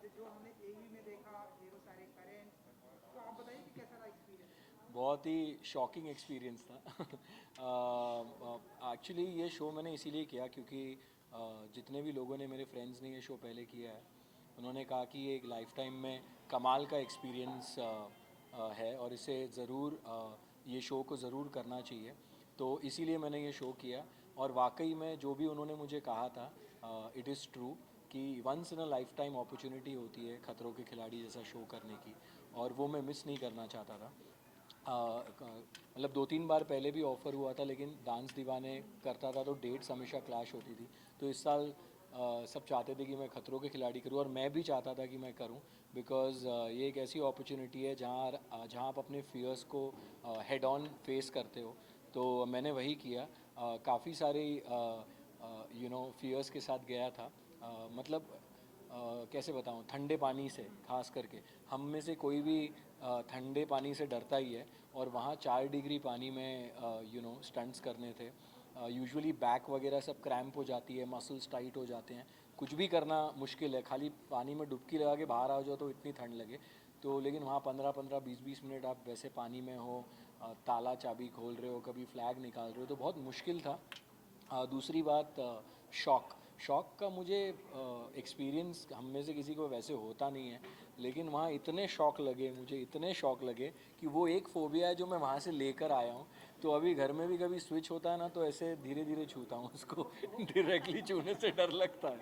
जो हमने एवी में देखा हीरो सारे करेंट, तो आप बताइए कि कैसा रहा एक्सपीरियंस। बहुत ही शॉकिंग एक्सपीरियंस था। एक्चुअली ये शो मैंने इसीलिए किया क्योंकि जितने भी लोगों ने, मेरे फ्रेंड्स ने ये शो पहले किया है, उन्होंने कहा कि ये एक लाइफ टाइम में कमाल का एक्सपीरियंस है और इसे ज़रूर ये शो को ज़रूर करना चाहिए। तो इसीलिए मैंने ये शो किया और वाकई में जो भी उन्होंने मुझे कहा था, इट इज़ ट्रू कि once in a lifetime opportunity होती है खतरों के खिलाड़ी जैसा शो करने की, और वो मैं मिस नहीं करना चाहता था। मतलब 2-3 बार पहले भी ऑफ़र हुआ था, लेकिन डांस दीवाने करता था तो डेट्स हमेशा क्लैश होती थी। तो इस साल सब चाहते थे कि मैं खतरों के खिलाड़ी करूं, और मैं भी चाहता था कि मैं करूं, बिकॉज़ ये एक ऐसी अपॉर्चुनिटी है जहां आप अपने फियर्स को हेड ऑन फेस करते हो। तो मैंने वही किया। काफ़ी सारे फियर्स के साथ गया था। मतलब कैसे बताऊं, ठंडे पानी से खास करके हम में से कोई भी ठंडे पानी से डरता ही है, और वहाँ 4 डिग्री पानी में स्टंट्स करने थे। यूजुअली बैक वगैरह सब क्रैम्प हो जाती है, मसल्स टाइट हो जाते हैं, कुछ भी करना मुश्किल है, खाली पानी में डुबकी लगा के बाहर आ जाओ तो इतनी ठंड लगे। तो लेकिन वहाँ 15-15 20-20 मिनट आप वैसे पानी में हो, ताला चाबी खोल रहे हो, कभी फ्लैग निकाल रहे हो, तो बहुत मुश्किल था। दूसरी बात, शॉक शॉक का मुझे एक्सपीरियंस हम में से किसी को वैसे होता नहीं है, लेकिन वहाँ इतने शॉक लगे, मुझे इतने शॉक लगे कि वो एक फ़ोबिया है जो मैं वहाँ से लेकर आया हूँ। तो अभी घर में भी कभी स्विच होता है ना, तो ऐसे धीरे धीरे छूता हूँ उसको। डायरेक्टली छूने से डर लगता है।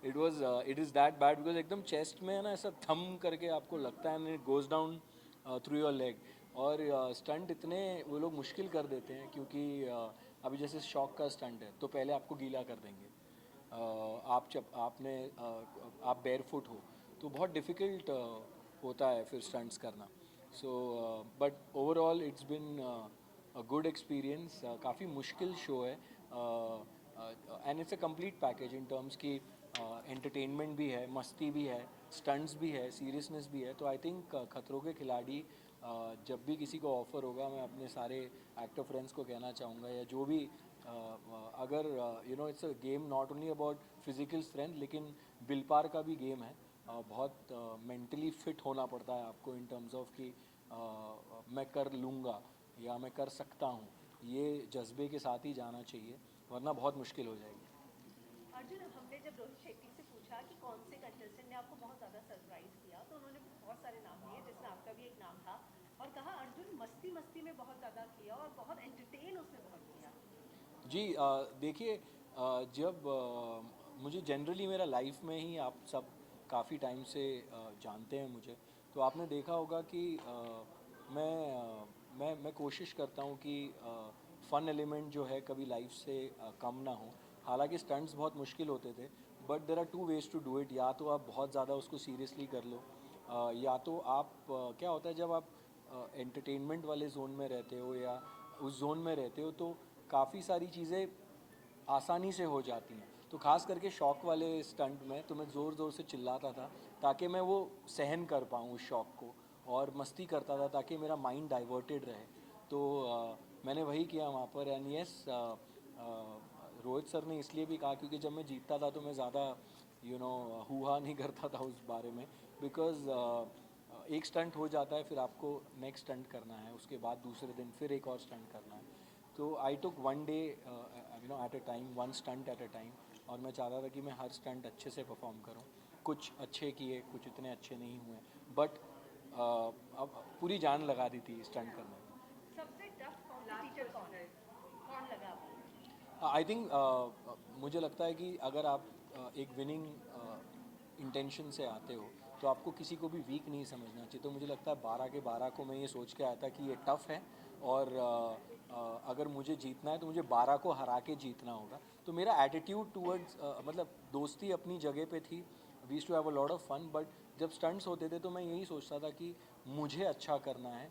It is that bad, because एकदम चेस्ट में है ना, ऐसा थम करके आपको लगता है, and it goes down through your leg. और स्टंट इतने वो लोग मुश्किल कर देते हैं, क्योंकि अभी जैसे शॉक का स्टंट है तो पहले आपको गीला कर देंगे। आप जब आप बेयर फुट हो तो बहुत डिफ़िकल्ट होता है फिर स्टंट्स करना। So but overall it's been a good experience. काफ़ी मुश्किल शो है, and it's a complete package in terms की एंटरटेनमेंट भी है, मस्ती भी है, स्टंट्स भी है, सीरियसनेस भी है। तो आई थिंक खतरों के खिलाड़ी जब भी किसी को ऑफ़र होगा, मैं अपने सारे एक्टर फ्रेंड्स को कहना चाहूँगा, या जो भी अगर it's a game not only about physical strength, लेकिन विल पावर का भी गेम है। बहुत मेंटली फिट होना पड़ता है आपको, इन टर्म्स ऑफ कि मैं कर लूँगा या मैं कर सकता हूँ, ये जज्बे के साथ ही जाना चाहिए, वरना बहुत मुश्किल हो जाएगी। अर्जुन, हमने जब रोहित शेट्टी से पूछा कि कौन से कंटेस्टेंट ने आपको बहुत ज़्यादा सरप्राइज किया, तो उन्होंने बहुत सारे नाम लिए जिसमें आपका भी एक नाम था, और कहा अर्जुन मस्ती मस्ती में बहुत ज़्यादा किया और बहुत एंटरटेन उसमें बहुत किया। जी, देखिए, जब मुझे जनरली मेरा लाइफ में ही, आप सब काफ़ी टाइम से जानते हैं मुझे, तो आपने देखा होगा कि मैं कोशिश करता हूँ कि फ़न एलिमेंट जो है कभी लाइफ से कम ना हो। हालांकि स्टंट्स बहुत मुश्किल होते थे, but there are two ways to do it. या तो आप बहुत ज़्यादा उसको सीरियसली कर लो, या तो आप क्या होता है जब आप एंटरटेनमेंट वाले जोन में रहते हो या उस जोन में रहते हो, तो काफ़ी सारी चीज़ें आसानी से हो जाती हैं। तो ख़ास करके शौक वाले स्टंट में तो मैं ज़ोर ज़ोर से चिल्लाता था ताकि मैं वो सहन कर पाऊँ उस शौक को, और मस्ती करता था ताकि मेरा माइंड डाइवर्टेड रहे। तो मैंने वही किया वहाँ पर। एंड यस, रोहित सर ने इसलिए भी कहा क्योंकि जब मैं जीतता था तो मैं ज़्यादा हुआ नहीं करता था उस बारे में, बिकॉज़ एक स्टंट हो जाता है, फिर आपको नेक्स्ट स्टंट करना है, उसके बाद दूसरे दिन फिर एक और स्टंट करना है। तो I took one day at a time, one stunt at a time, और मैं चाहता था कि मैं हर स्टंट अच्छे से परफॉर्म करूं। कुछ अच्छे किए, कुछ इतने अच्छे नहीं हुए, बट अब पूरी जान लगा दी थी स्टंट करने में। सबसे टफ लास्ट कॉम्पिटिटर क्वेश्चन कौन है, गाइस। कौन लगा आपको? आई थिंक मुझे लगता है कि अगर आप एक विनिंग इंटेंशन से आते हो, तो आपको किसी को भी वीक नहीं समझना चाहिए। तो मुझे लगता है 12 के 12 को मैं ये सोच के आया था कि ये टफ़ है, और अगर मुझे जीतना है तो मुझे 12 को हरा के जीतना होगा। तो मेरा एटीट्यूड टूवर्ड्स, मतलब दोस्ती अपनी जगह पे थी, we used to have a lot of fun, but जब स्टंट्स होते थे तो मैं यही सोचता था कि मुझे अच्छा करना है।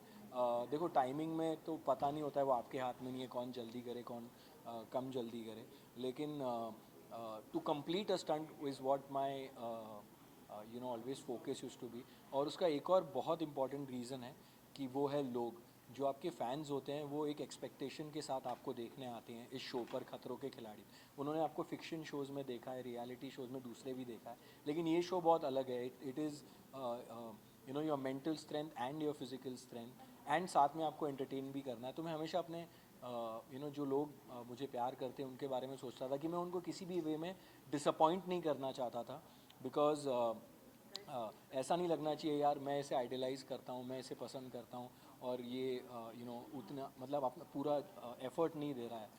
देखो, टाइमिंग में तो पता नहीं होता है, वो आपके हाथ में नहीं है कौन जल्दी करे, कौन कम जल्दी करे, लेकिन to complete a stunt is what my always focus use to be. और उसका एक और बहुत इंपॉर्टेंट रीज़न है कि वो है लोग। जो आपके फैंस होते हैं वो एक एक्सपेक्टेशन के साथ आपको देखने आते हैं इस शो पर, खतरों के खिलाड़ी। उन्होंने आपको फिक्शन शोज़ में देखा है, रियलिटी शोज़ में दूसरे भी देखा है, लेकिन ये शो बहुत अलग है। It is you know your mental strength and your physical strength, and साथ में आपको एंटरटेन भी करना है। तो मैं हमेशा अपने यू नो जो लोग मुझे प्यार करते हैं उनके बारे में सोचता था कि मैं उनको किसी भी वे में डिसअपॉइंट नहीं करना चाहता था, बिकॉज ऐसा नहीं लगना चाहिए यार मैं इसे आइडियलाइज़ करता हूँ, मैं इसे पसंद करता हूँ और ये यू नो उतना मतलब अपना पूरा एफर्ट नहीं दे रहा है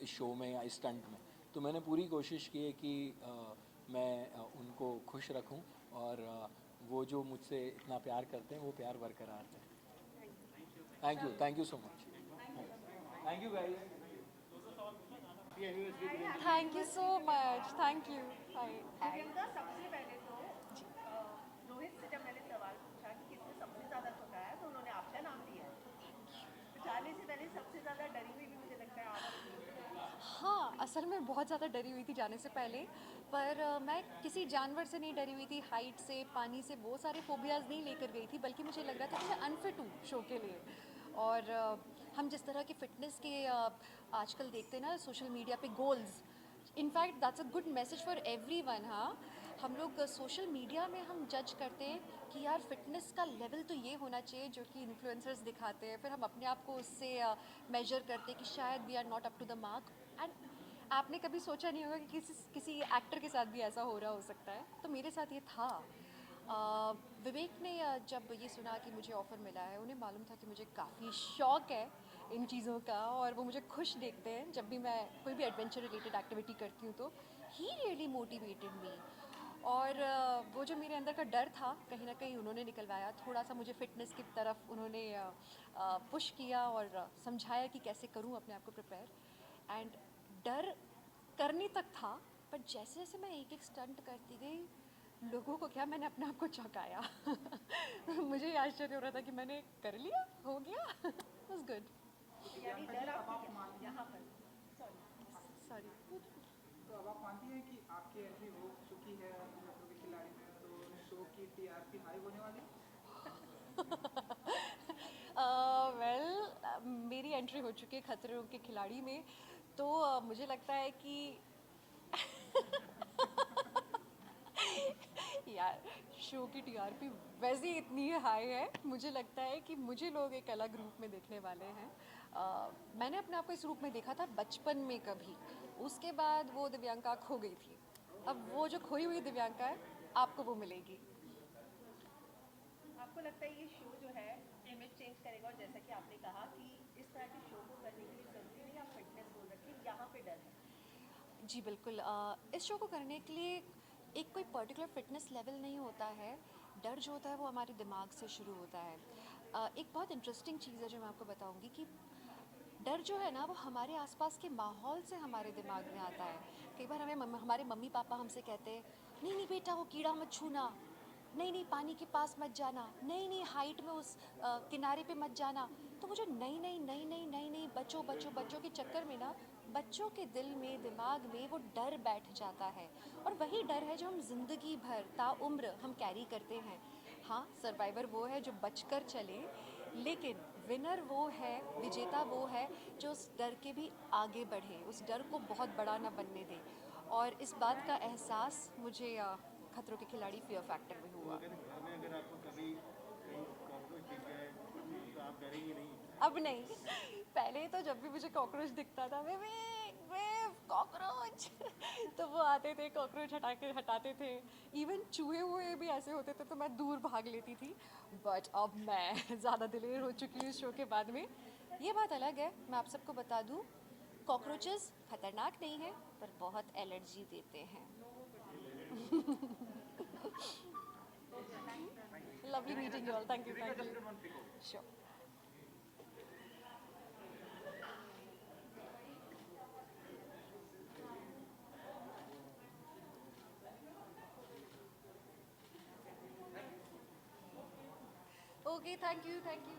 इस शो में या इस स्टंट में। तो मैंने पूरी कोशिश की है कि मैं उनको खुश रखूं और वो जो मुझसे इतना प्यार करते हैं वो प्यार बरकरार रहे। Thank you so much. Thank you guys. Thank you so much, thank you. Priyanka, सबसे पहले तो रोहित से जब मैंने सवाल पूछा कि किसने सबसे ज़्यादा झुकाया तो उन्होंने आपका नाम दिया। तो जाने से पहले सबसे ज़्यादा डरी हुई भी मुझे लगता है आप थी। हाँ, असल में बहुत ज़्यादा डरी हुई थी जाने से पहले, पर मैं किसी जानवर से नहीं डरी हुई थी, हाइट से, पानी से, वो सारे फोबियाज़ नहीं लेकर गई थी, बल्कि मुझे लग रहा था कि मैं अनफिट हूँ शो के लिए। और हम जिस तरह के फ़िटनेस के आजकल देखते हैं ना सोशल मीडिया पे goals, in fact that's a good message for everyone. हाँ, हम लोग सोशल मीडिया में हम जज करते हैं कि यार फिटनेस का लेवल तो ये होना चाहिए जो कि इन्फ्लुएंसर्स दिखाते हैं, फिर हम अपने आप को उससे मेजर करते हैं कि शायद we are not up to the mark. And आपने कभी सोचा नहीं होगा कि किसी एक्टर के साथ भी ऐसा हो रहा हो सकता है, तो मेरे साथ ये था। विवेक ने जब ये सुना कि मुझे ऑफ़र मिला है, उन्हें मालूम था कि मुझे काफ़ी शौक़ है इन चीज़ों का और वो मुझे खुश देखते हैं जब भी मैं कोई भी एडवेंचर रिलेटेड एक्टिविटी करती हूँ। तो ही रियली मोटिवेटेड मी। और वो जो मेरे अंदर का डर था कहीं ना कहीं उन्होंने निकलवाया, थोड़ा सा मुझे फ़िटनेस की तरफ उन्होंने पुश किया और समझाया कि कैसे करूँ अपने आप को प्रिपेयर। एंड डर करने तक था, पर जैसे जैसे मैं एक एक स्टंट करती गई, लोगों को क्या, मैंने अपने आप को चौंकाया। मुझे ये आश्चर्य हो रहा था कि मैंने कर लिया, हो गया। Was good. यानी प्रियंका जी, डर अब आप आपकी मानती हैं, यहाँ पर, सॉरी, सॉरी। तो अब आप मानती हैं कि आपकी एंट्री हो चुकी है खतरों के खिलाड़ी में, तो शो की टीआरपी हाई होने वाली है? वेल, मेरी एंट्री हो चुकी है खतरों के खिलाड़ी में, तो मुझे लगता है कि यार शो की टीआरपी वैसे ही इतनी हाई है, मुझे लगता है कि मुझे लोग एक अलग रूप में देखने वाले हैं। मैंने अपने आप को इस रूप में देखा था बचपन में कभी, उसके बाद वो दिव्यांका खो गई थी। अब वो जो खोई हुई दिव्यांका है, आपको वो मिलेगी। आपको लगता है ये शो जो है इमेज चेंज करेगा? और जैसा कि आपने कहा कि इस तरह के शो को करने के लिए ज़रूरी नहीं आप फिटनेस बोल रखें, यहाँ पे डर है। जी बिल्कुल, इस शो को करने के लिए एक कोई पर्टिकुलर फिटनेस लेवल नहीं होता है। डर जो होता है वो हमारे दिमाग से शुरू होता है। एक बहुत इंटरेस्टिंग चीज़ है जो मैं आपको बताऊंगी कि डर जो है ना वो हमारे आसपास के माहौल से हमारे दिमाग में आता है। कई बार हमारे मम्मी पापा हमसे कहते हैं, नहीं नहीं बेटा वो कीड़ा मत छूना, नहीं नहीं पानी के पास मत जाना, नहीं नहीं हाइट में उस किनारे पे मत जाना। तो वो जो नई नई नई नई नई नई बच्चों बच्चों बच्चों के चक्कर में ना बच्चों के दिल में दिमाग में वो डर बैठ जाता है, और वही डर है जो हम जिंदगी भर ताउम्र हम कैरी करते हैं। हाँ, सर्वाइवर वो है जो बचकर चले, लेकिन विनर वो है, विजेता वो है जो उस डर के भी आगे बढ़े, उस डर को बहुत बड़ा ना बनने दे। और इस बात का एहसास मुझे खतरों के खिलाड़ी फियर फैक्टर में हुआ। अगर आपको कभी कहीं कॉकरोच दिख जाए तो आप डरेंगे नहीं? अब नहीं, पहले तो जब भी मुझे कॉकरोच दिखता था, वे कॉकरोच तो वो आते थे, कॉकरोच हटाते थे। इवन चूहे हुए भी ऐसे होते थे तो मैं दूर भाग लेती थी। बट अब मैं ज़्यादा दिलेर हो चुकी हूँ इस शो के बाद में। ये बात अलग है, मैं आप सबको बता दूँ, कॉकरोचेस खतरनाक नहीं है पर बहुत एलर्जी देते हैं। Lovely meeting you all. Thank you. Thank you. Sure. Okay. Thank you. Thank you.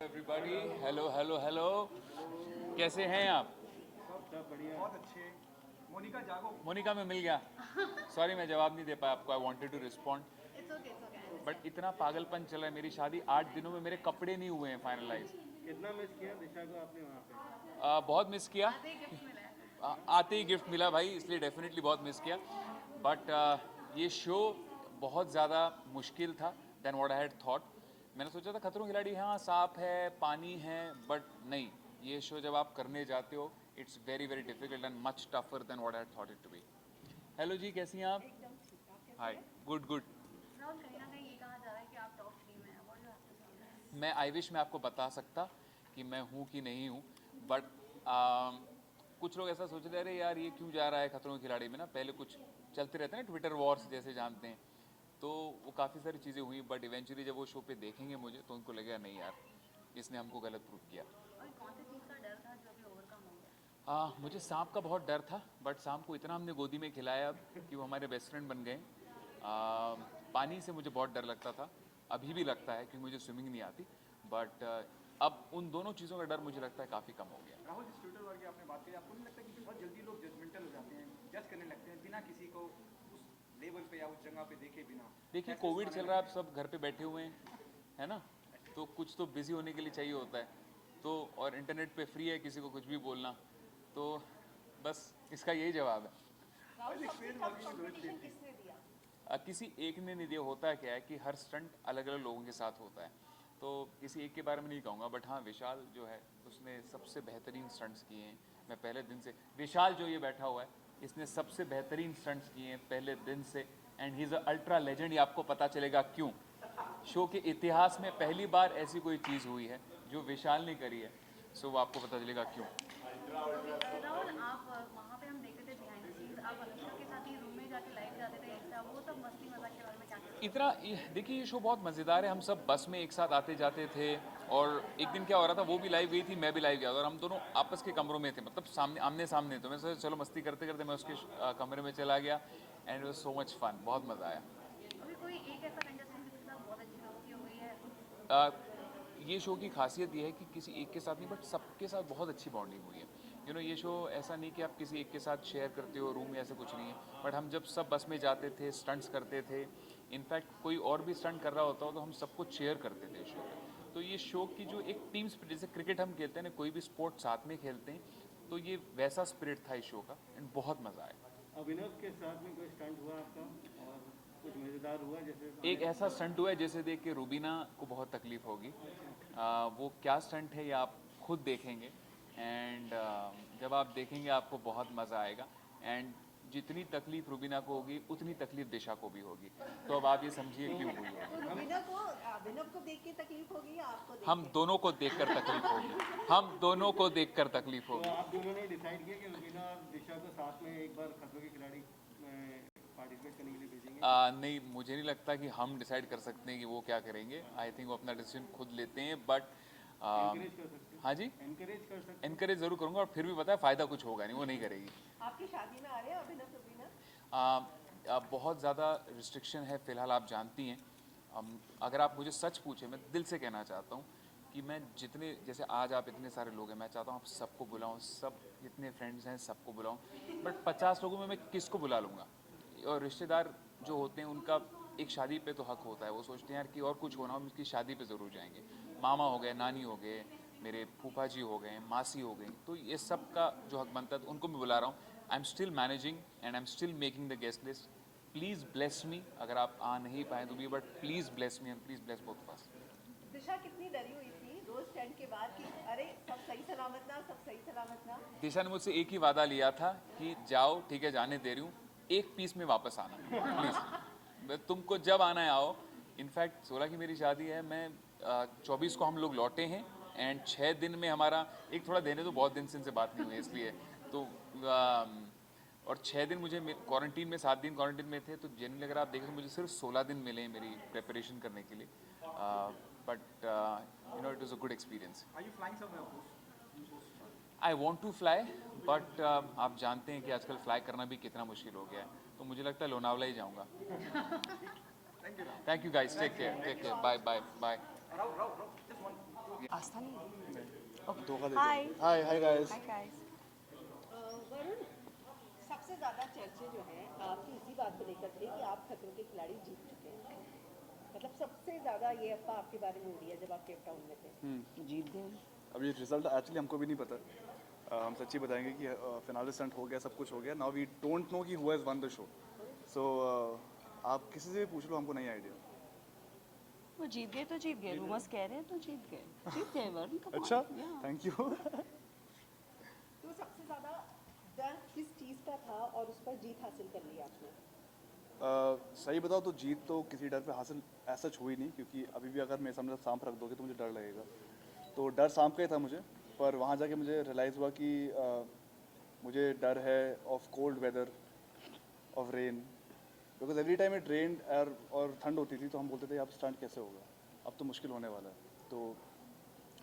Everybody, hello hello hello, कैसे हैं आप? सब बढ़िया। बहुत अच्छे। मोनिका जागो। मोनिका में मिल गया। सॉरी मैं जवाब नहीं दे पाया आपको, I wanted to respond, it's okay but इतना पागलपन चल रहा है। मेरी शादी 8 दिनों में मेरे कपड़े नहीं हुए हैं फाइनलाइज। कितना मिस किया दिशा को आपने वहाँ पे? बहुत मिस किया, आते ही गिफ्ट मिला भाई, इसलिए डेफिनेटली बहुत मिस किया। बट ये शो बहुत ज़्यादा मुश्किल था than what I had thought. मैंने सोचा था खतरों के खिलाड़ी हाँ सांप है, पानी है, बट नहीं, ये शो जब आप करने जाते हो it's very very difficult and much tougher than what I had thought it to be. Hello ji, कैसी हैं आप? एकदम ठीक। आप कैसे हाय, हैं? Good good. राहुल, कहीं ना कहीं ये कहा जा रहा है कि आप टॉप 3 में हैं। व्हाट डू हैव टू से ऑन दैट? मैं आई विश मैं आपको बता सकता कि मैं हूँ कि नहीं हूँ, बट कुछ लोग ऐसा सोच रहे हैं अरे यार ये क्यों जा रहा है खतरों के खिलाड़ी में ना। पहले कुछ चलते रहते हैं ना ट्विटर वॉर्स जैसे जानते हैं, तो वो काफ़ी सारी चीज़ें हुई, बट इवेंचुअली जब वो शो पे देखेंगे मुझे तो उनको लगेगा नहीं यार इसने हमको गलत प्रूव किया। और कौन सी चीज़ का डर था जो अभी ओवरकम हो गया? मुझे सांप का बहुत डर था, बट सांप को इतना हमने गोदी में खिलाया अब कि वो हमारे बेस्ट फ्रेंड बन गए। पानी से मुझे बहुत डर लगता था, अभी भी लगता है क्योंकि मुझे स्विमिंग नहीं आती, बट अब उन दोनों चीज़ों का डर मुझे लगता है काफ़ी कम हो गया। राहुल, जिस ट्विटर वार की आपने बात करी, आपको नहीं लगता कि बहुत जल्दी लोग जजमेंटल हो जाते हैं, जज करने लगते हैं बिना किसी को उस लेवल पे या उस जगह पे देखे बिना? देखिए ऐसे कोविड सवाल चल रहा है, आप सब घर पे बैठे हुए हैं, है ना, तो कुछ तो बिजी होने के लिए चाहिए होता है, तो और इंटरनेट पे फ्री है किसी को कुछ भी बोलना, तो बस इसका यही जवाब है। राहुल, सबसे टफ कंपटीशन किसने दिया? किसी एक ने नहीं दिया। होता क्या है कि हर स्टंट अलग अलग लोगों के साथ होता है, तो किसी एक के बारे में नहीं कहूँगा, बट हाँ विशाल जो है उसने सबसे बेहतरीन स्टंट्स किए हैं। मैं पहले दिन से, विशाल जो ये बैठा हुआ है इसने सबसे बेहतरीन स्टंट्स किए हैं पहले दिन से, and he is a ultra legend. ये आपको पता चलेगा क्यों। शो के इतिहास में पहली बार ऐसी कोई चीज़ हुई है जो विशाल ने करी है, सो वो आपको पता चलेगा क्यों। राहुल, आप वहाँ पे हम देखते थे बिहाइंड द सीन्स, आप अनुष्का के साथ ही रूम में जाके लाइव जाते थे इंस्टा, वो सब मस्ती मजाक के बारे में क्या कहते इतना देखिए ये शो बहुत मज़ेदार है। हम सब बस में एक साथ आते जाते थे, और एक दिन क्या हो रहा था, वो भी लाइव गई थी, मैं भी लाइव गया था, और हम दोनों आपस के कमरों में थे, मतलब सामने आमने सामने। तो मैं सोचा चलो मस्ती करते करते मैं उसके कमरे में चला गया, and it was so much fun, बहुत मज़ा आया। अभी कोई एक ऐसा कंटेस्टेंट जिसके साथ बहुत अच्छी दोस्ती हो गई है? ये शो की खासियत ये है कि किसी एक के साथ नहीं बट सबके साथ बहुत अच्छी बॉन्डिंग हुई है। यू नो ये शो ऐसा नहीं कि आप किसी एक के साथ शेयर करते हो रूम में, ऐसा कुछ नहीं है, बट हम जब सब बस में जाते थे स्टंट्स करते थे, इनफैक्ट कोई और भी स्टंट कर रहा होता हो तो हम सब कुछ शेयर करते थे शो में। तो ये शो की जो एक टीम स्पिरिट, जैसे क्रिकेट हम खेलते हैं ना, कोई भी स्पोर्ट साथ में खेलते हैं, तो ये वैसा स्पिरिट था इस शो का, एंड बहुत मज़ा आया। अभिनव के साथ में कोई स्टंट हुआ आपका और कुछ मज़ेदार हुआ? जैसे एक ऐसा स्टंट हुआ है जैसे देख के रूबीना को बहुत तकलीफ होगी। वो क्या स्टंट है ये आप खुद देखेंगे, एंड जब आप देखेंगे आपको बहुत मज़ा आएगा, एंड जितनी तकलीफ रूबीना को होगी उतनी तकलीफ दिशा को भी होगी, तो अब आप ये समझिए क्यों हुई होगी। अभिनव को देख के तकलीफ होगी या आपको देख हम दोनों को देखकर तकलीफ होगी, हम दोनों को देखकर तकलीफ तो होगी। आप दोनों ने डिसाइड किया कि रुबीना और दिशा को साथ में एक बार खतरों के खिलाड़ी में पार्टिसिपेट करने के लिए भेजेंगे? नहीं, मुझे नहीं लगता कि हम डिसाइड कर सकते हैं कि वो क्या करेंगे। आई थिंक वो अपना डिसीजन खुद लेते हैं, बट एनकरेज कर सकते हैं? हाँ जी, एनकरेज कर सकते हैं? एनकरेज ज़रूर करूँगा, और फिर भी पता है फ़ायदा कुछ होगा नहीं, वो नहीं करेगी। आपकी शादी में आ रहे हैं अभिनव रूबीना? बहुत ज़्यादा रिस्ट्रिक्शन है फ़िलहाल, आप जानती हैं। अगर आप मुझे सच पूछे, मैं दिल से कहना चाहता हूँ कि मैं जितने, जैसे आज आप इतने सारे लोग हैं, मैं चाहता हूँ आप सबको बुलाऊँ, सब जितने फ्रेंड्स हैं सबको बुलाऊँ, बट 50 लोगों में मैं किसको बुला लूँगा? और रिश्तेदार जो होते हैं उनका एक शादी पे तो हक होता है, वो सोचते हैं यार कि और कुछ होना हो, हम इसकी शादी पे ज़रूर जाएंगे। मामा हो गए, नानी हो गए, मेरे फूफा जी हो गए, मासी हो गई, तो ये सब का जो हक बनता है तो उनको मैं बुला रहा हूँ। I am still managing and I am still making the guest list. Please bless me, अगर आप आ नहीं पाए तो भी, but please bless me and please bless both of us. Disha कितनी डरी हुई थी रोज स्टैंड के बाद कि अरे सब सही सलामत ना, सब सही सलामत ना? दिशा ने मुझसे एक ही वादा लिया था कि जाओ ठीक है, जाने दे रही हूँ, एक पीस में वापस आना प्लीज़, तुमको जब आना है आओ। इनफैक्ट 16 की मेरी शादी है, मैं 24 को हम लोग लौटे हैं, एंड 6 दिन में हमारा एक थोड़ा देने तो बहुत दिन से इनसे बात नहीं हुई इसलिए तो और 6 दिन मुझे क्वारंटीन में, 7 दिन क्वारंटीन में थे, तो जनरली अगर आप देखें तो मुझे सिर्फ 16 दिन मिले हैं मेरी प्रिपरेशन करने के लिए, but you know it was a good experience. Are you flying somewhere? I want to fly, but आप जानते हैं कि आजकल फ्लाई करना भी कितना मुश्किल हो गया है, तो मुझे लगता है लोनावला ही जाऊँगा। Thank you guys, take care, bye bye bye. Aastha नहीं। Hi. Hi guys. Hi guys. Varun, सबसे सबसे ज़्यादा चर्चे जो हैं आपकी इसी बात को लेकर थे कि आप खतरों के खिलाड़ी जीत चुके हैं। मतलब सबसे ज़्यादा ये अफवाह आपके बारे में उड़ी है जब आप केप टाउन में थे। जीत गए। अब ये रिजल्ट एक्चुअली हमको भी नहीं पता। हम सच्ची बताएंगे कि फिनाले स्टंट हो गया, सब कुछ हो गया। नाउ वी डोंट नो कि who has won the show. So आप किसी से भी पूछ लो, हमको नहीं आइडिया। वो जीत गए तो जीत गए, रूमर्स कह रहे हैं तो जीत गए वरुण। come on, अच्छा, yeah. Thank you. तो सबसे ज़्यादा डर किस चीज़ का था और उस पर जीत हासिल कर ली आपने? सही बताओ तो जीत तो किसी डर पे हासिल ऐसा हुई नहीं, क्योंकि अभी भी अगर मेरे सामने सांप रख दोगे तो मुझे डर लगेगा। तो डर सांप का ही था मुझे, पर वहाँ जाके मुझे रियलाइज़ हुआ कि मुझे डर है of cold weather, of rain, because every time it rain और ठंड होती थी तो हम बोलते थे अब स्टंट कैसे होगा, अब तो मुश्किल होने वाला है। तो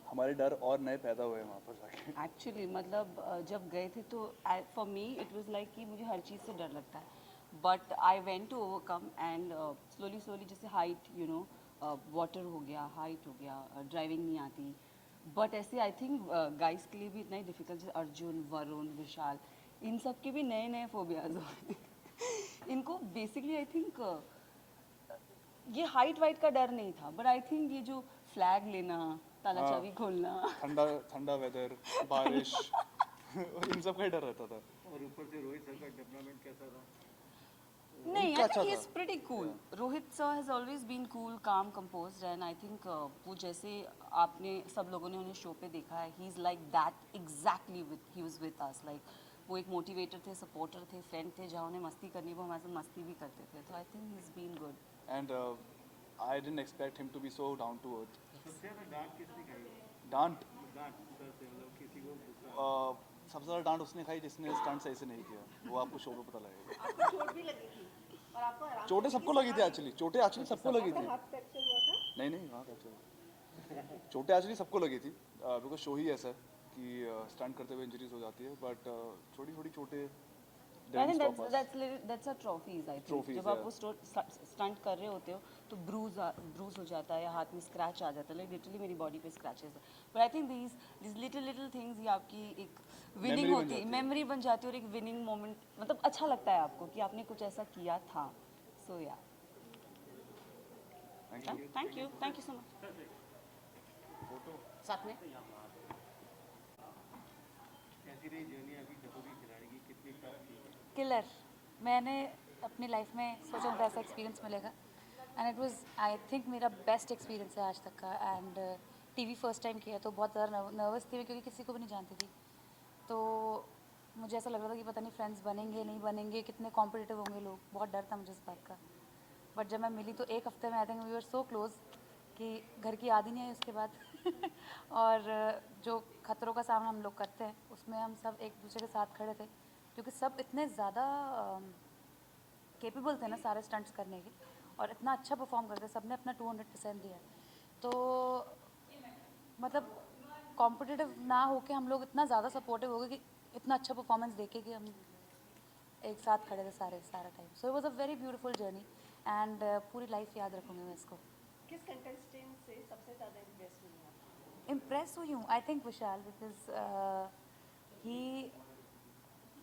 हमारे डर और नए पैदा हुए वहाँ पर जाके। एक्चुअली मतलब जब गए थे तो for me it was like कि मुझे हर चीज़ से डर लगता है, but I went to overcome and slowly slowly, जैसे हाइट वाटर हो गया, हाइट हो गया, ड्राइविंग नहीं आती, बट ऐसे आई थिंक गाइस के लिए भी इतना ही डिफिकल्ट, जैसे अर्जुन, वरुण, विशाल, इन सब के भी नए नए फोबियाज हो इनको बेसिकली आई थिंक ये हाइट वाइट का डर नहीं था, बट आई थिंक ये जो फ्लैग लेना, ताला हाँ। चाबी खोलना, ठंडा वेदर, बारिश इन सब का ही डर रहता था। और ऊपर से रोहित सर का डेवलपमेंट कैसा था? नहीं, उनका I अच्छा think he's था। pretty cool. Rohit sir has always been cool, calm, composed, and I think वो जैसे आपने सब लोगों ने उन्हें शो पे देखा है, he's like that exactly he was with us, like वो एक मोटिवेटर थे, सपोर्टर थे, फ्रेंड थे, जहाँ उन्हें मस्ती करनी वो हमारे साथ मस्ती भी करते थे, तो I think he's been good. And I didn't expect him to be so down to earth. सबसे ज़्यादा डांट किसने खाई? डांट डांट सर से, मतलब किसी को गुस्सा? सबसे ज़्यादा डांट उसने खाई जिसने स्टंट सही से नहीं किया, वो आपको शो में पता लगेगा। आपको चोट भी लगी थी और आपको आराम चोटें सबको लगी थी एक्चुअली, चोटें एक्चुअली सबको लगी आपका थी। हाथ फ्रैक्चर हुआ था? नहीं हाँ एक्चुअली चोटें एक्चुअली सबको लगी थी, बिकॉज शो ही ऐसा है कि स्टंट करते हुए इंजरीज हो जाती है, बट छोटी छोटी चोटें I didn't think stop us. that's our trophies, I think. Trophies, जब आप yeah. वो स्टंट कर रहे होते हो तो ब्रूज हो जाता है या हाथ में स्क्रैच आ जाता है, लाइक लिटरली मेरी बॉडी पे स्क्रैचेस है, but I think these little things ये आपकी एक विनिंग Memory बन होती है, जाती है। मेमोरी बन जाती है और एक विनिंग मोमेंट, मतलब अच्छा लगता है आपको कि आपने कुछ ऐसा किया था, सो या Thank you. Thank you so much. साथ में कैसी रही जर्नी अभी खतरों के खिलाड़ी की, कितनी टफ थी? किलर। मैंने अपनी लाइफ में सोचा था ऐसा एक्सपीरियंस मिलेगा, and it was I think मेरा बेस्ट एक्सपीरियंस है आज तक का। एंड टीवी फर्स्ट टाइम किया तो बहुत ज़्यादा नर्वस थी मैं, क्योंकि किसी को भी नहीं जानती थी, तो मुझे ऐसा लग रहा था कि पता नहीं फ्रेंड्स बनेंगे नहीं बनेंगे, कितने कॉम्पिटिटिव होंगे लोग, बहुत डर था मुझे इस बात का। बट जब मैं मिली तो एक हफ्ते में I think we were so close कि घर की याद ही नहीं आई उसके बाद और जो खतरों का सामना हम लोग करते हैं उसमें हम सब एक दूसरे के साथ खड़े थे, क्योंकि सब इतने ज़्यादा केपेबल थे ना सारे स्टंट्स करने के, और इतना अच्छा परफॉर्म करते, सब ने अपना 200% दिया। तो मतलब कॉम्पिटिटिव ना होके हम लोग इतना ज़्यादा सपोर्टिव हो गए कि इतना अच्छा परफॉर्मेंस देखे कि हम एक साथ खड़े थे सारा time. So it was a very beautiful journey and पूरी लाइफ याद रखूँगी मैं इसको। किस कंटेस्टेंट से सबसे ज़्यादा इम्प्रेस हुई आप? इम्प्रेस हुई हूँ I think Vishal, because he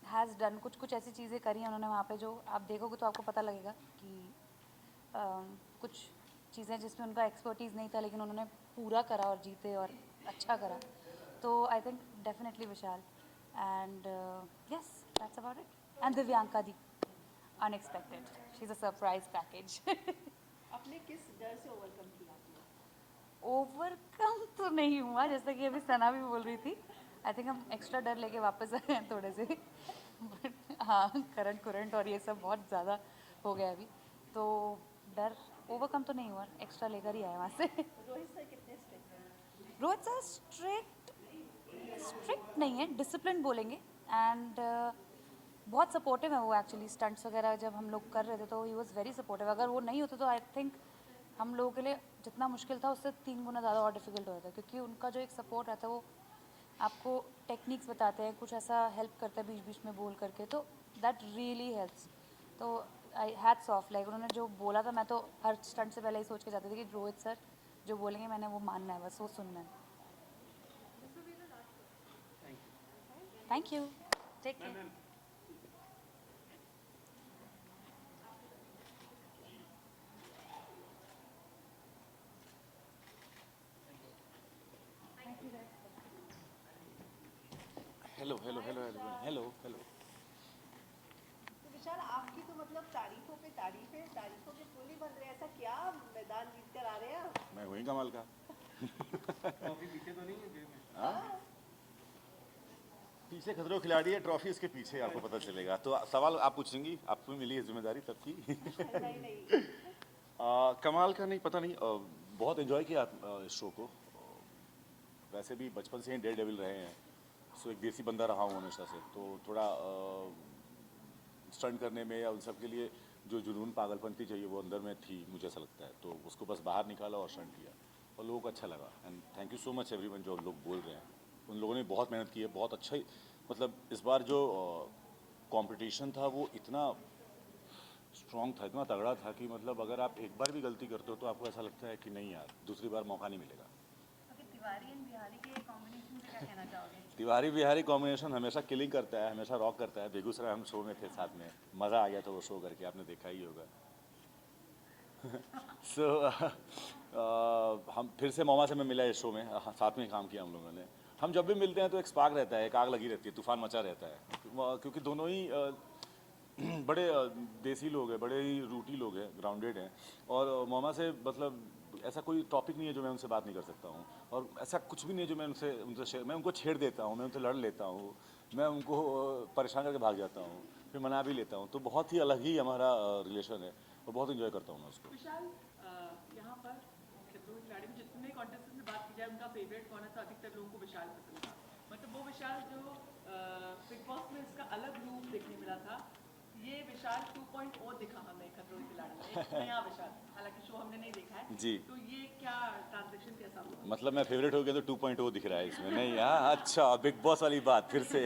has done कुछ ऐसी चीज़ें करी हैं उन्होंने वहाँ पे जो आप देखोगे तो आपको पता लगेगा कि कुछ चीज़ें जिसमें उनका एक्सपर्टीज़ नहीं था लेकिन उन्होंने पूरा करा और जीते और अच्छा करा। तो I think definitely Vishal and yes that's about it. And Divyanka the unexpected, she is a surprise package. अपने किस डर से ओवरकम किया आपने? ओवरकम तो नहीं हुआ, जैसा कि अभी सना भी बोल रही थी, आई थिंक हम एक्स्ट्रा डर लेके वापस आए हैं थोड़े से बट हाँ करंट और ये सब बहुत ज़्यादा हो गया अभी, तो डर ओवरकम तो नहीं हुआ, एक्स्ट्रा लेकर ही आए वहाँ से। रोहित सर कितने स्ट्रिक्ट हैं? रोहित सर स्ट्रिक्ट नहीं है, डिसिप्लिन बोलेंगे, एंड बहुत सपोर्टिव है वो एक्चुअली। स्टंट्स वगैरह जब हम लोग कर रहे थे तो ही वॉज वेरी सपोर्टिव, अगर वो नहीं होते तो आई थिंक हम लोगों के लिए जितना मुश्किल था उससे 3 गुना ज़्यादा और डिफिकल्ट हो जाता है, क्योंकि उनका जो एक सपोर्ट रहता है वो आपको टेक्निक्स बताते हैं, कुछ ऐसा हेल्प करता है बीच बीच में बोल करके, तो दैट रियली हेल्प्स। तो आई हैट्स ऑफ, लाइक उन्होंने जो बोला था मैं तो हर स्टंट से पहले ही सोच के जाती थी कि रोहित सर जो बोलेंगे मैंने वो मानना है, बस वो सुनना है। Thank you, take care. Hello hello hello hello hello hello. तो विशाल आपकी तो मतलब तारीफों पे तारीफें, तारीफों के पुल ही बन रहे हैं। ऐसा क्या मैदान जीत कर आ रहे हैं आप? मैं वही कमाल का। ट्रॉफी पीछे तो नहीं है जेब में? हाँ? पीछे खतरों के खिलाड़ी है, ट्रॉफी इसके पीछे है, आपको पता चलेगा। तो सवाल आप पूछेंगी, आपको मिली है जिम्मेदारी सबकी। नहीं नहीं कमाल का नहीं, पता नहीं। बहुत एंजॉय किया इस शो को। वैसे भी बचपन से ही डेयर डेविल रहे हैं, सो एक देसी बंदा रहा हूँ हमेशा से, तो थोड़ा स्टंट करने में या उन सब के लिए जो जुनून पागलपंती चाहिए वो अंदर में थी, मुझे ऐसा लगता है। तो उसको बस बाहर निकाला और स्टंट किया और लोगों को अच्छा लगा। And thank you so much everyone जो लोग बोल रहे हैं, उन लोगों ने बहुत मेहनत की है, बहुत अच्छा ही। मतलब इस बार जो कंपटीशन था वो इतना स्ट्रॉन्ग था, इतना तगड़ा था कि मतलब अगर आप एक बार भी गलती करते हो तो आपको ऐसा लगता है कि नहीं यार, दूसरी बार मौका नहीं मिलेगा। तिवारी एंड बिहारी के कॉम्बिनेशन से क्या कहना चाहोगे? तिवारी बिहारी कॉम्बिनेशन हमेशा किलिंग करता है, हमेशा रॉक करता है। बेगूसराय हम शो में थे साथ में, मज़ा आ गया था वो शो करके, आपने देखा ही होगा। सो हम फिर से मोमा से मैं मिला इस शो में, साथ में काम किया हम लोगों ने। हम जब भी मिलते हैं तो एक स्पार्क रहता है, एक आग लगी रहती है, तूफान मचा रहता है, क्योंकि दोनों ही बड़े देसी लोग हैं, बड़े ही रूटी लोग हैं, ग्राउंडेड हैं। और मोमा से मतलब ऐसा कोई टॉपिक नहीं है जो मैं उनसे बात नहीं कर सकता हूँ, और ऐसा कुछ भी नहीं है जो मैं मैं उनको छेड़ देता हूँ, मैं उनसे लड़ लेता हूँ, मैं उनको परेशान करके भाग जाता हूँ, फिर मना भी लेता हूँ। तो बहुत ही अलग ही हमारा रिलेशन है और बहुत इन्जॉय करता हूँ मैं उसको। विशाल, यहाँ पर खतरों के खिलाड़ी में जितने कॉन्टेस्टेंट से बात की जाए उनका फेवरेट कौन है, तो अधिकतर लोगों को विशाल पसंद था। मतलब वो विशाल जो बिग बॉस में इसका अलग रूप देखने मिला था, ये विशाल 2.0 दिखा हमें खतरों के खिलाड़ी में, एक नया विशाल। हालांकि शो हमने नहीं देखा है जी, तो ये क्या ट्रांजेक्शन कैसा हुआ? मतलब मैं फेवरेट हो गया तो 2.0 दिख रहा है इसमें? नहीं, हाँ, अच्छा, बिग बॉस वाली बात फिर से।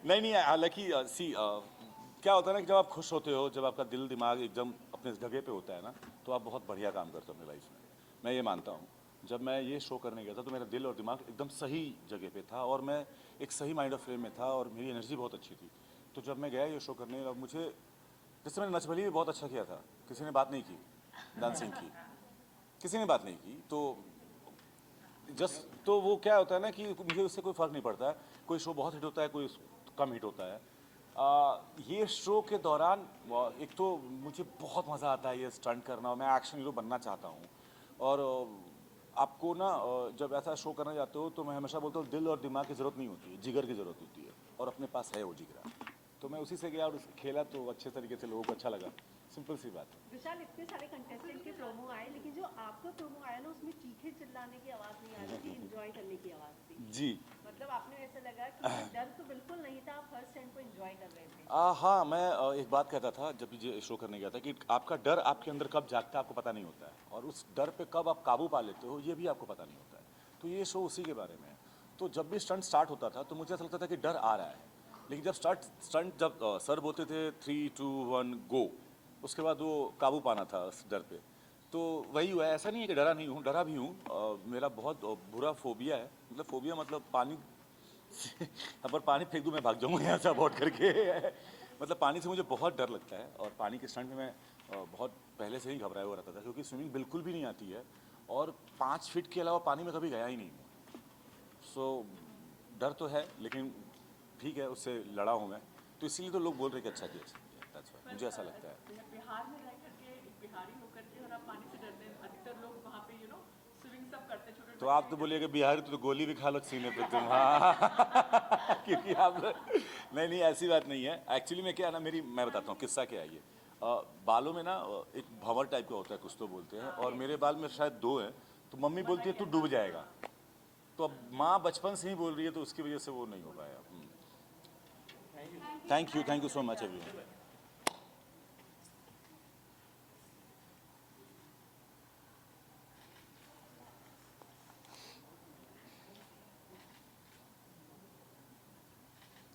नहीं नहीं, हालांकि सी क्या होता है ना कि जब आप खुश होते हो, जब आपका दिल दिमाग एकदम अपने जगह पे होता है ना, तो आप बहुत बढ़िया काम करते हो अपनी लाइफ में। मैं ये मानता हूँ। जब मैं ये शो करने गया था तो मेरा दिल और दिमाग एकदम सही जगह पे था और मैं एक सही माइंड ऑफ फ्रेम में था और मेरी एनर्जी बहुत अच्छी थी। तो जब मैं गया ये शो करने, और मुझे, जैसे मैंने नच बली भी बहुत अच्छा किया था, किसी ने बात नहीं की, डांसिंग की, किसी ने बात नहीं की, तो जस्ट तो वो क्या होता है ना कि मुझे उससे कोई फ़र्क नहीं पड़ता है। कोई शो बहुत हिट होता है, कोई कम हिट होता है। ये शो के दौरान एक तो मुझे बहुत मज़ा आता है ये स्टंट करना, और मैं एक्शन हीरो बनना चाहता हूँ। और आपको ना जब ऐसा शो करने जाते हो तो मैं हमेशा बोलता हूँ दिल और दिमाग की ज़रूरत नहीं होती है, जिगर की ज़रूरत होती है, और अपने पास है वो जिगरा। तो मैं उसी से गया और खेला, तो अच्छे तरीके से लोगों को अच्छा लगा। सिंपल सी बात है। विशाल, इतने सारे कंटेस्टेंट के प्रोमो आए, लेकिन जो आपका प्रोमो आया ना उसमें चीखे चिल्लाने की आवाज़ नहीं आ रही थी, एंजॉय करने की आवाज़ थी। जी, मतलब आपने ऐसा लगा कि डर तो बिल्कुल नहीं था, आप हर स्टैंड को एंजॉय कर रहे थे। हाँ, मैं एक बात कहता था जब ये शो करने गया था कि आपका डर आपके अंदर कब जागता है आपको पता नहीं होता है, और उस डर पे कब आप काबू पा लेते हो ये भी आपको पता नहीं होता है। तो ये शो उसी के बारे में है। तो जब भी स्टंट स्टार्ट होता था तो मुझे ऐसा लगता था कि डर आ रहा है, लेकिन जब स्टंट जब सर बोलते थे 3, 2, 1 गो, उसके बाद वो काबू पाना था उस डर पे। तो वही हुआ है। ऐसा नहीं है कि डरा नहीं हूँ, डरा भी हूँ। मेरा बहुत बुरा फोबिया है, मतलब फोबिया मतलब पानी अब पर पानी फेंक दूँ मैं भाग जाऊँगा यहाँ से अबॉर्ड करके। मतलब पानी से मुझे बहुत डर लगता है, और पानी के स्टंट में मैं बहुत पहले से ही घबराया हुआ रहता था, क्योंकि स्विमिंग बिल्कुल भी नहीं आती है, और 5 फीट के अलावा पानी में कभी गया ही नहीं हूँ। सो डर तो है, लेकिन ठीक है, उससे लड़ा हूँ मैं, तो इसीलिए तो लोग बोल रहे कि अच्छा किया, That's why, मुझे ऐसा लगता है। बिहार में रह करके, एक बिहारी होकर के, और आप पानी से डरते हैं। अधिकतर लोग वहाँ पे स्विमिंग सब करते हैं, छोटे तो आप तो बोलिए कि बिहारी तो गोली भी खा लो सीने पे तुम, हाँ। क्योंकि आप नहीं नहीं, ऐसी बात नहीं है। एक्चुअली में क्या है ना, मैं बताता हूँ किस्सा क्या है ये। बालों में ना एक भंवर टाइप का होता है, कुछ तो बोलते हैं, और मेरे बाल में शायद 2 हैं, तो मम्मी बोलती है तू डूब जाएगा। तो अब माँ बचपन से ही बोल रही है, तो उसकी वजह से वो नहीं हो पाया। Thank you so much everyone.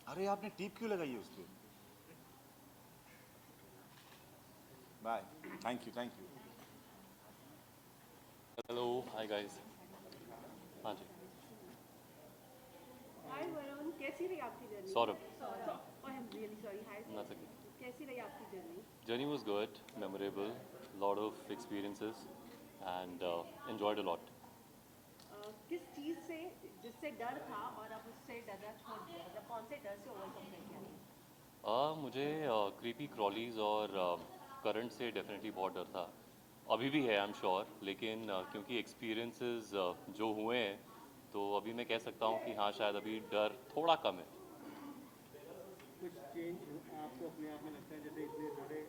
अरे आपने टीप क्यों लगाई है उस पर? Bye, thank you. Hello, hi guys. हाँ जी, हाय वरुण, कैसी रही आपकी journey? Saurabh. I am really sorry. Hi, That's okay. कैसी रही आपकी journey? Journey was good, memorable, lot of experiences, and enjoyed a lot. किस चीज़ से जिससे डर था और अब उससे डरना छोड़ दिया, मतलब कौन से डर से ओवरकम कर दिया? मुझे क्रीपी क्रॉलीज और करंट से डेफिनेटली बहुत डर था। अभी भी है, आई एम श्योर, लेकिन क्योंकि एक्सपीरियंसेस जो हुए हैं, तो अभी मैं कह सकता हूँ कि हाँ, शायद अभी डर थोड़ा कम है। कुछ चेंज आपको अपने आप में लगता है, जैसे इतने सारे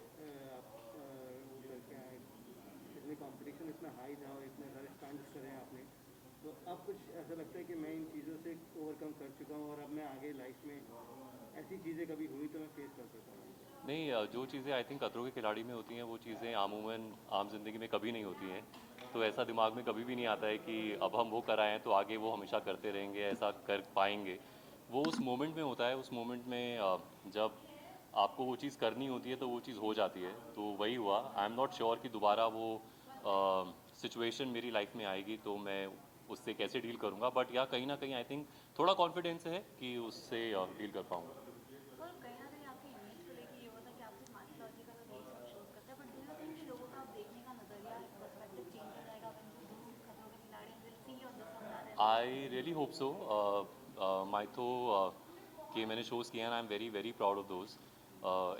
आप वो करके आए, इतने कंपटीशन इतना हाई था और इतने सारे स्टंट्स करे आपने, तो अब कुछ ऐसा लगता है कि मैं इन चीज़ों से ओवरकम कर चुका हूँ और अब मैं आगे लाइफ में ऐसी चीज़ें कभी हुई तो मैं फेस कर सकता हूँ? नहीं, जो चीज़ें आई थिंक खतरों के खिलाड़ी में होती हैं, वो चीज़ें आमूमन आम ज़िंदगी में कभी नहीं होती हैं। तो ऐसा दिमाग में कभी भी नहीं आता है कि अब हम वो कराएं तो आगे वो हमेशा करते रहेंगे, ऐसा कर पाएंगे। वो उस मोमेंट में होता है, उस मोमेंट में जब आपको वो चीज़ करनी होती है तो वो चीज़ हो जाती है। तो वही हुआ। आई एम नॉट श्योर कि दोबारा वो सिचुएशन मेरी लाइफ में आएगी तो मैं उससे कैसे डील करूँगा, बट या कहीं ना कहीं आई थिंक थोड़ा कॉन्फिडेंस है कि उससे डील कर पाऊँगा। और कहीं ना कहीं आपकी इमेज को लेके ये होता है कि आप सिर्फ माइथोलॉजिकल और यही सब शोज करते हैं, बट डू यू थिंक कि लोगों का आप देखने का नजरिया, पर्सपेक्टिव चेंज हो जाएगा व्हेन यू डू खतरों के खिलाड़ी, will see you on the form? I really hope so. Mytho के मैंने शोज़ किए हैं, I am very very proud of those.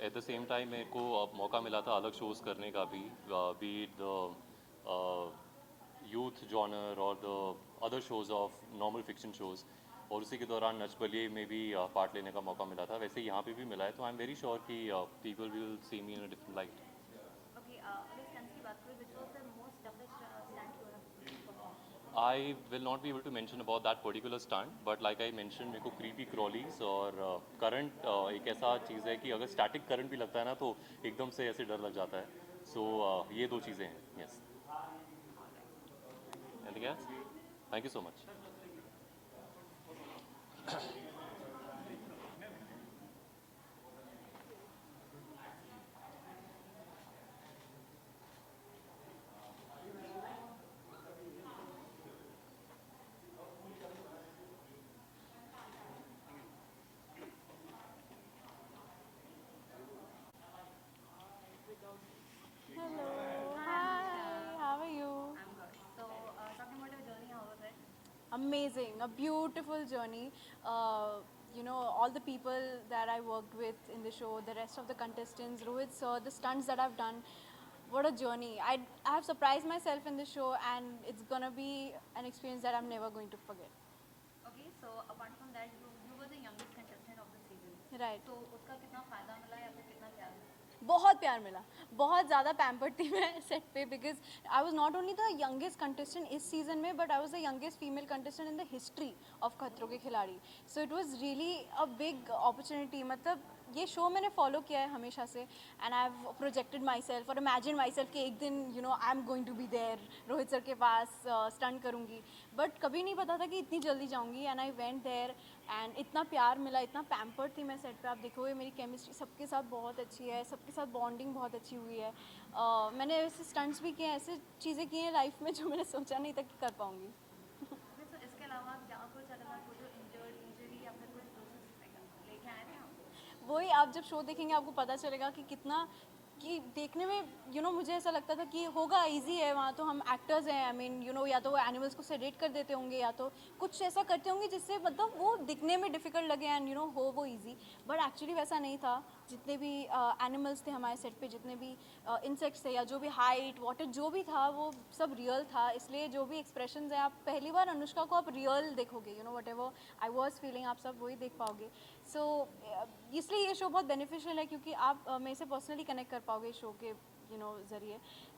At the same time मेरे को मौका मिला था अलग शोज़ करने का भी, be it the youth genre और the other shows of normal fiction shows, और उसी के दौरान नच बलिए में भी पार्ट लेने का मौका मिला था। वैसे यहाँ पे भी मिला है, तो आई एम वेरी श्योर कि people will see me in a different light. Okay, अगर स्टंट्स की बात करें, which was the most toughest stunt you have perform? I will not be able to mention about that particular stunt, but like I mentioned, मेरे को creepy crawlies और current एक ऐसा चीज़ है कि अगर static current भी लगता है ना तो एकदम से ऐसे डर लग जाता है। So ये दो चीज़ें हैं। Yes. Anything else? Thank you so much. Hello. Hi. How are you? I'm good. So, talking about your journey, how was it? Amazing. A beautiful journey. All the people that I worked with in the show, the rest of the contestants, Rohit sir, the stunts that I've done. What a journey. I have surprised myself in the show, and it's gonna be an experience that I'm never going to forget. Okay, so apart from that, you were the youngest contestant of the season. Right. तो उसका कितना फायदा मिला या फिर कितना प्यार मिला? बहुत प्यार मिला, बहुत ज़्यादा पैम्पर्ड थी मैं सेट पे, because I was not only the youngest contestant इस सीज़न में, but I was the youngest female contestant in the history of Khatron Ke Khiladi. So it was really a big opportunity. मतलब ये शो मैंने फॉलो किया है हमेशा से, and I have projected myself और इमेजिन माई सेल्फ कि एक दिन I am going to be there Rohit sir के पास स्टंट करूँगी, बट कभी नहीं पता था कि इतनी जल्दी जाऊँगी. And I went there and इतना प्यार मिला, इतना पैम्पर्ड थी मैं सेट पे. आप देखोगे मेरी केमिस्ट्री सबके साथ बहुत अच्छी है, सबके साथ बॉन्डिंग बहुत अच्छी हुई है. मैंने ऐसे स्टंट्स भी किए हैं, ऐसे चीज़ें की हैं लाइफ में जो मैंने सोचा नहीं था कि कर पाऊँगी. Okay, so इसके अलावा जहाँ कुछ अगर आपको जो इंजरी या फिर कुछ प्रोसेस लेके आए थे आप? वही आप जब शो देखेंगे आपको पता चलेगा कि कितना, कि देखने में मुझे ऐसा लगता था कि होगा इजी है, वहाँ तो हम एक्टर्स हैं. आई मीन या तो वो एनिमल्स को सेडेट कर देते होंगे या तो कुछ ऐसा करते होंगे जिससे मतलब वो दिखने में डिफ़िकल्ट लगे एंड हो वो इजी, बट एक्चुअली वैसा नहीं था. जितने भी एनिमल्स थे हमारे सेट पे, जितने भी इंसेक्ट्स थे या जो भी हाइट वाटर जो भी था, वो सब रियल था. इसलिए जो भी एक्सप्रेशंस हैं, आप पहली बार अनुष्का को आप रियल देखोगे. What ever I was feeling, आप सब वही देख पाओगे. सो इसलिए ये शो बहुत बेनिफिशियल है, क्योंकि आप मेरे से पर्सनली कनेक्ट कर पाओगे शो के ज़रिए.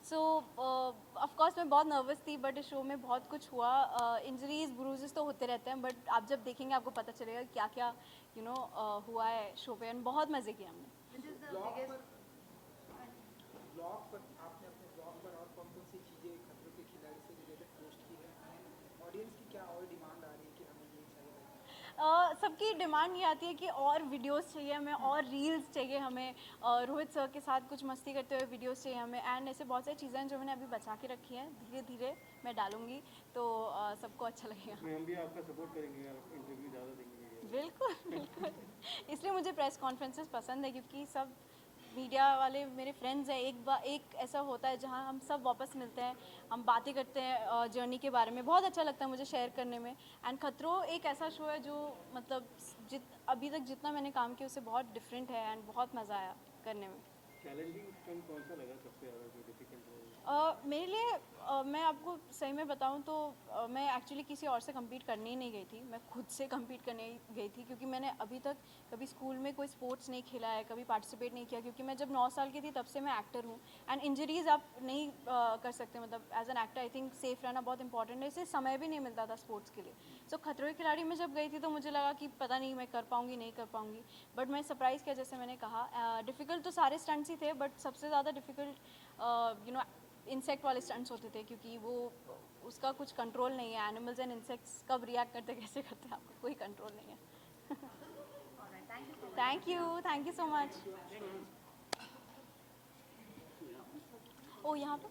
सो ऑफकोर्स मैं बहुत नर्वस थी, बट इस शो में बहुत कुछ हुआ. इंजरीज ब्रूजेस तो होते रहते हैं, बट आप जब देखेंगे आपको पता चलेगा क्या क्या हुआ है शो पे. एंड बहुत मज़े किए हमने. This is the biggest. Blog पर आपने अपने ब्लॉग पर और कौन कौन सी चीज़ें खतरों के खिलाड़ी से रिलेटेड पोस्ट की है, एंड ऑडियंस की क्या और डिमांड आ रही है कि हमें ये चाहिए? सबकी डिमांड ये आती है कि और वीडियोस चाहिए हमें, और रील्स चाहिए हमें, रोहित सर के साथ कुछ मस्ती करते हुए वीडियोस चाहिए हमें. एंड ऐसे बहुत सारी चीज़ें हैं जो मैंने अभी बचा के रखी हैं, धीरे धीरे मैं डालूंगी, तो सबको अच्छा लगेगा. हम भी आपका सपोर्ट करेंगे, आप इंटरव्यू ज़्यादा देंगे. बिल्कुल बिल्कुल. इसलिए मुझे प्रेस कॉन्फ्रेंसेस पसंद है, क्योंकि सब मीडिया वाले मेरे फ्रेंड्स हैं, एक ऐसा होता है जहाँ हम सब वापस मिलते हैं, हम बातें करते हैं जर्नी के बारे में, बहुत अच्छा लगता है मुझे शेयर करने में। एंड खतरों एक ऐसा शो है जो मतलब अभी तक जितना मैंने काम किया उससे बहुत डिफरेंट है एंड बहुत मज़ा आया करने में। चैलेंजिंग स्टंट कौन सा लगा सबसे ज़्यादा जो डिफिकल्ट हो? मेरे लिए मैं आपको सही में बताऊं तो मैं एक्चुअली किसी और से compete करने ही नहीं गई थी, मैं खुद से compete करने गई थी, क्योंकि मैंने अभी तक कभी स्कूल में कोई स्पोर्ट्स नहीं खेला है, कभी पार्टिसिपेट नहीं किया, क्योंकि मैं जब 9 साल की थी तब से मैं एक्टर हूँ। एंड इंजरीज आप नहीं कर सकते, मतलब as an actor I think safe रहना बहुत इंपॉर्टेंट है, इससे समय भी नहीं मिलता था स्पोर्ट्स के लिए। सो खतरों के खिलाड़ी में जब गई थी तो मुझे लगा कि पता नहीं मैं कर पाऊँगी नहीं कर पाऊँगी, बट मैं सरप्राइज़ किया, जैसे मैंने कहा। डिफ़िकल्ट तो सारे स्टंट्स ही थे, बट सबसे ज़्यादा डिफ़िकल्ट इंसेक्ट वाले स्टंट्स होते थे, क्योंकि वो उसका कुछ कंट्रोल नहीं है। एनिमल्स एंड इंसेक्ट्स कब रिएक्ट करते कैसे करते हैं आपको कोई कंट्रोल नहीं है। Thank you so much. ओ यहाँ पे